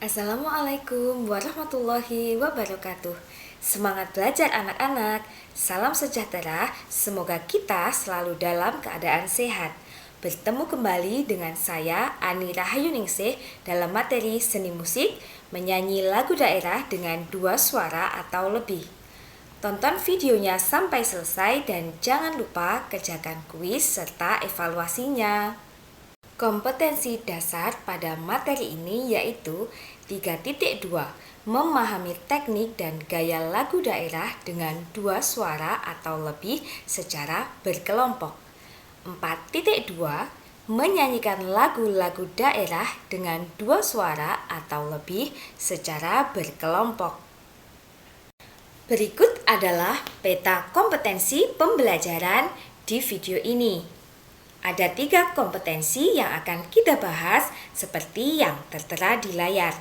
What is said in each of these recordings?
Assalamualaikum warahmatullahi wabarakatuh. Semangat belajar anak-anak. Salam sejahtera. Semoga kita selalu dalam keadaan sehat. Bertemu kembali dengan saya Ani Rahayuningsih dalam materi seni musik menyanyi lagu daerah dengan 2 suara atau lebih. Tonton videonya sampai selesai dan jangan lupa kerjakan kuis serta evaluasinya. Kompetensi dasar pada materi ini yaitu 3.2 memahami teknik dan gaya lagu daerah dengan 2 suara atau lebih secara berkelompok. 4.2 menyanyikan lagu-lagu daerah dengan 2 suara atau lebih secara berkelompok. Berikut adalah peta kompetensi pembelajaran di video ini. Ada 3 kompetensi yang akan kita bahas seperti yang tertera di layar.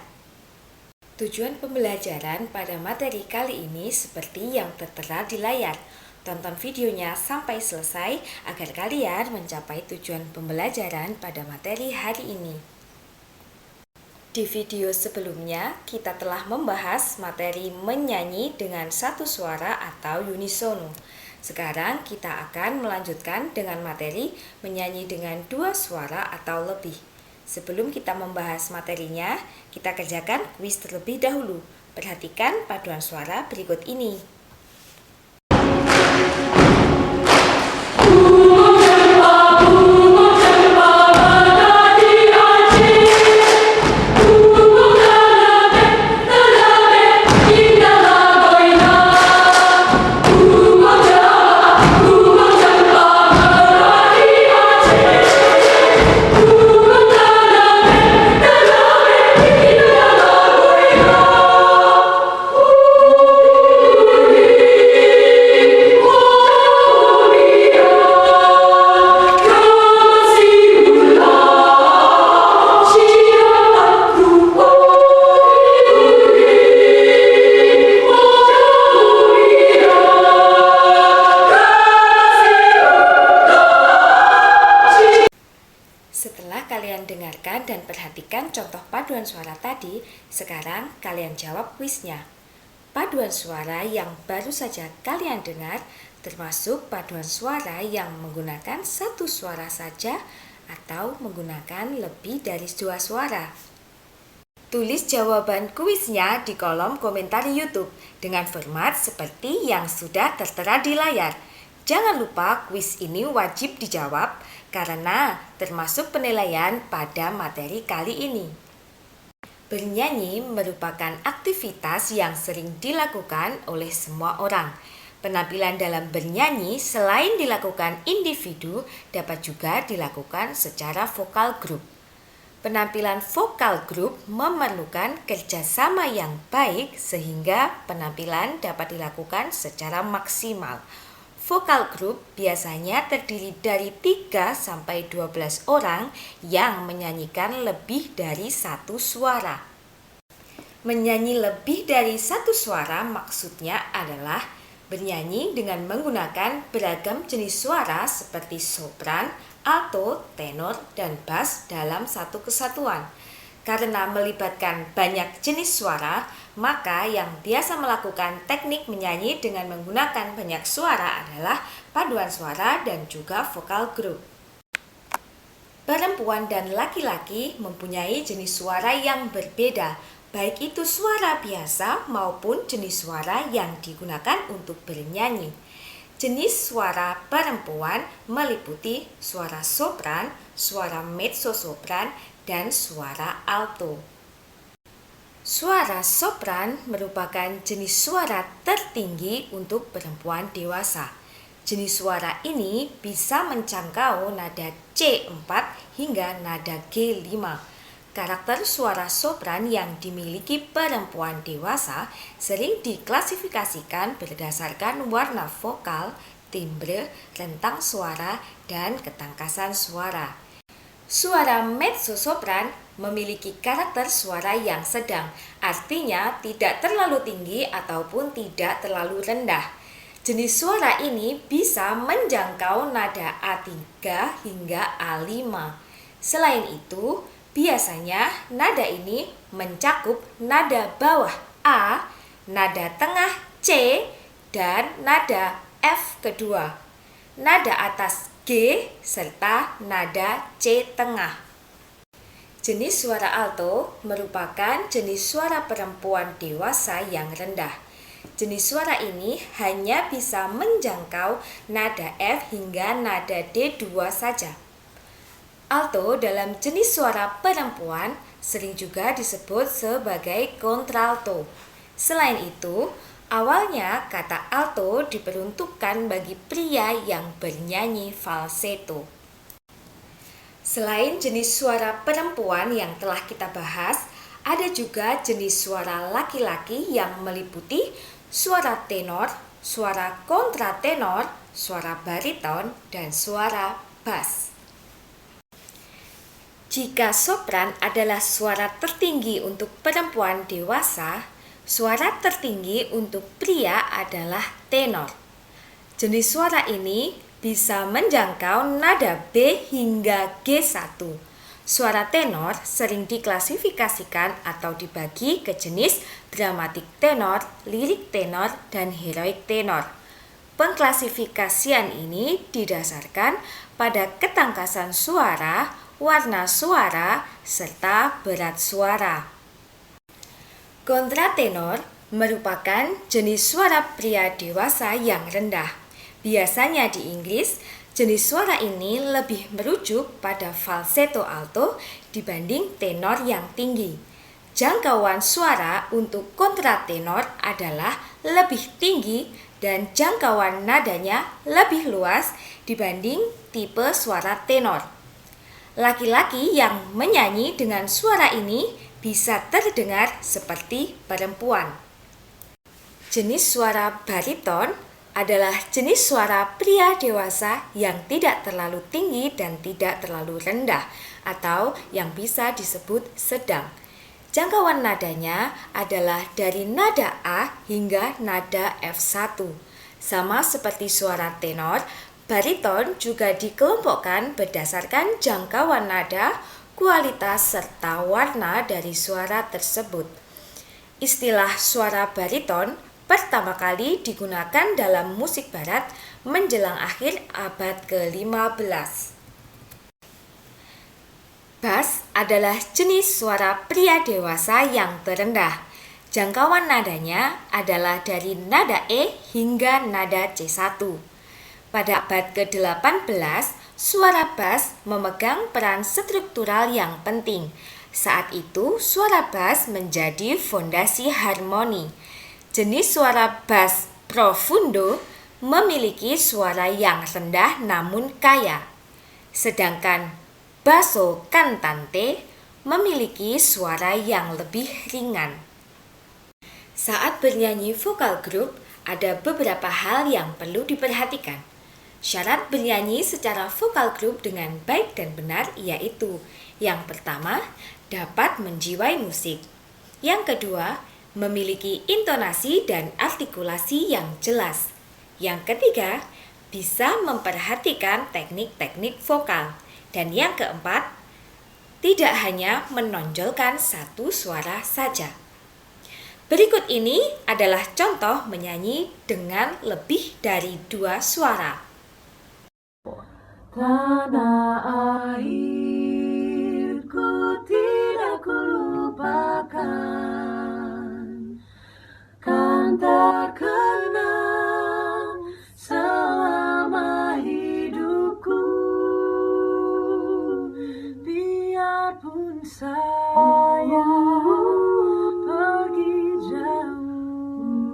Tujuan pembelajaran pada materi kali ini seperti yang tertera di layar. Tonton videonya sampai selesai agar kalian mencapai tujuan pembelajaran pada materi hari ini. Di video sebelumnya, kita telah membahas materi menyanyi dengan 1 suara atau unisono. Sekarang kita akan melanjutkan dengan materi menyanyi dengan 2 suara atau lebih. Sebelum kita membahas materinya, kita kerjakan kuis terlebih dahulu. Perhatikan paduan suara berikut ini. Setelah kalian dengarkan dan perhatikan contoh paduan suara tadi, sekarang kalian jawab kuisnya. Paduan suara yang baru saja kalian dengar termasuk paduan suara yang menggunakan 1 suara saja atau menggunakan lebih dari 2 suara. Tulis jawaban kuisnya di kolom komentar YouTube dengan format seperti yang sudah tertera di layar. Jangan lupa kuis ini wajib dijawab karena termasuk penilaian pada materi kali ini. Bernyanyi merupakan aktivitas yang sering dilakukan oleh semua orang. Penampilan dalam bernyanyi selain dilakukan individu dapat juga dilakukan secara vokal grup. Penampilan vokal grup memerlukan kerjasama yang baik sehingga penampilan dapat dilakukan secara maksimal. Vokal grup biasanya terdiri dari 3-12 orang yang menyanyikan lebih dari 1 suara. Menyanyi lebih dari 1 suara maksudnya adalah bernyanyi dengan menggunakan beragam jenis suara seperti sopran, alto, tenor, dan bass dalam satu kesatuan. Karena melibatkan banyak jenis suara, maka yang biasa melakukan teknik menyanyi dengan menggunakan banyak suara adalah paduan suara dan juga vokal grup. Perempuan dan laki-laki mempunyai jenis suara yang berbeda, baik itu suara biasa maupun jenis suara yang digunakan untuk bernyanyi. Jenis suara perempuan meliputi suara sopran, suara mezzo-sopran, dan suara alto. Suara sopran merupakan jenis suara tertinggi untuk perempuan dewasa. Jenis suara ini bisa menjangkau nada C4 hingga nada G5. Karakter suara sopran yang dimiliki perempuan dewasa sering diklasifikasikan berdasarkan warna vokal, timbre, rentang suara, dan ketangkasan suara. Suara mezzo-sopran memiliki karakter suara yang sedang, artinya tidak terlalu tinggi ataupun tidak terlalu rendah. Jenis suara ini bisa menjangkau nada A3 hingga A5. Selain itu, Biasanya nada ini mencakup nada bawah A, nada tengah C, dan nada F kedua, nada atas G, serta nada C tengah. Jenis suara alto merupakan jenis suara perempuan dewasa yang rendah. Jenis suara ini hanya bisa menjangkau nada F hingga nada D2 saja. Alto dalam jenis suara perempuan sering juga disebut sebagai kontralto. Selain itu, awalnya kata alto diperuntukkan bagi pria yang bernyanyi falsetto. Selain jenis suara perempuan yang telah kita bahas, ada juga jenis suara laki-laki yang meliputi suara tenor, suara kontratenor, suara bariton, dan suara bass. Jika sopran adalah suara tertinggi untuk perempuan dewasa, suara tertinggi untuk pria adalah tenor. Jenis suara ini bisa menjangkau nada B hingga G1. Suara tenor sering diklasifikasikan atau dibagi ke jenis dramatik tenor, lirik tenor, dan heroik tenor. Pengklasifikasian ini didasarkan pada ketangkasan suara, warna suara, serta berat suara. Kontratenor merupakan jenis suara pria dewasa yang rendah. Biasanya di Inggris, jenis suara ini lebih merujuk pada falsetto alto dibanding tenor yang tinggi. Jangkauan suara untuk kontratenor adalah lebih tinggi dan jangkauan nadanya lebih luas dibanding tipe suara tenor. Laki-laki yang menyanyi dengan suara ini bisa terdengar seperti perempuan. Jenis suara bariton adalah jenis suara pria dewasa yang tidak terlalu tinggi dan tidak terlalu rendah, atau yang bisa disebut sedang. Jangkauan nadanya adalah dari nada A hingga nada F1. Sama seperti suara tenor, bariton juga dikelompokkan berdasarkan jangkauan nada, kualitas, serta warna dari suara tersebut. Istilah suara bariton pertama kali digunakan dalam musik barat menjelang akhir abad ke-15. Bass adalah jenis suara pria dewasa yang terendah. Jangkauan nadanya adalah dari nada E hingga nada C1. Pada abad ke-18, suara bass memegang peran struktural yang penting. Saat itu, suara bass menjadi fondasi harmoni. Jenis suara bass profundo memiliki suara yang rendah namun kaya. Sedangkan basso cantante memiliki suara yang lebih ringan. Saat bernyanyi vokal grup, ada beberapa hal yang perlu diperhatikan. Syarat bernyanyi secara vokal grup dengan baik dan benar yaitu: yang pertama, dapat menjiwai musik. Yang kedua, memiliki intonasi dan artikulasi yang jelas. Yang ketiga, bisa memperhatikan teknik-teknik vokal. Dan yang keempat, tidak hanya menonjolkan satu suara saja. Berikut ini adalah contoh menyanyi dengan lebih dari 2 suara. Tanah airku tidak kulupakan, kan terkenang selama hidupku, biarpun saya pergi jauh,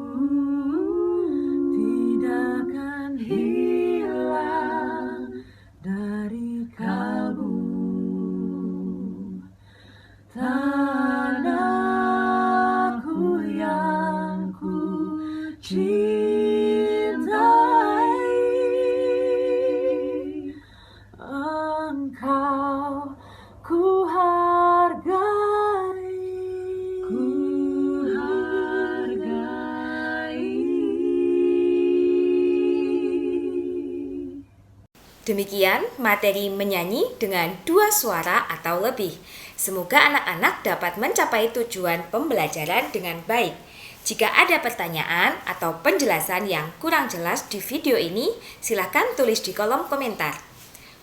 tidak akan hilang dari kalbu. Tanahku yang ku cintai, engkau ku hargai, ku hargai. Demikian Demikian materi menyanyi dengan 2 suara atau lebih. Semoga anak-anak dapat mencapai tujuan pembelajaran dengan baik. Jika ada pertanyaan atau penjelasan yang kurang jelas di video ini, silakan tulis di kolom komentar.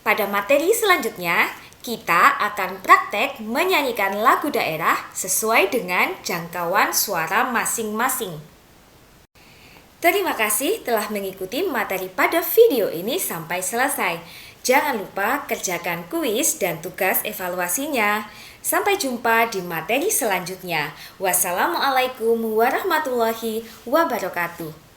Pada materi selanjutnya, kita akan praktek menyanyikan lagu daerah sesuai dengan jangkauan suara masing-masing. Terima kasih telah mengikuti materi pada video ini sampai selesai. Jangan lupa kerjakan kuis dan tugas evaluasinya. Sampai jumpa di materi selanjutnya. Wassalamualaikum warahmatullahi wabarakatuh.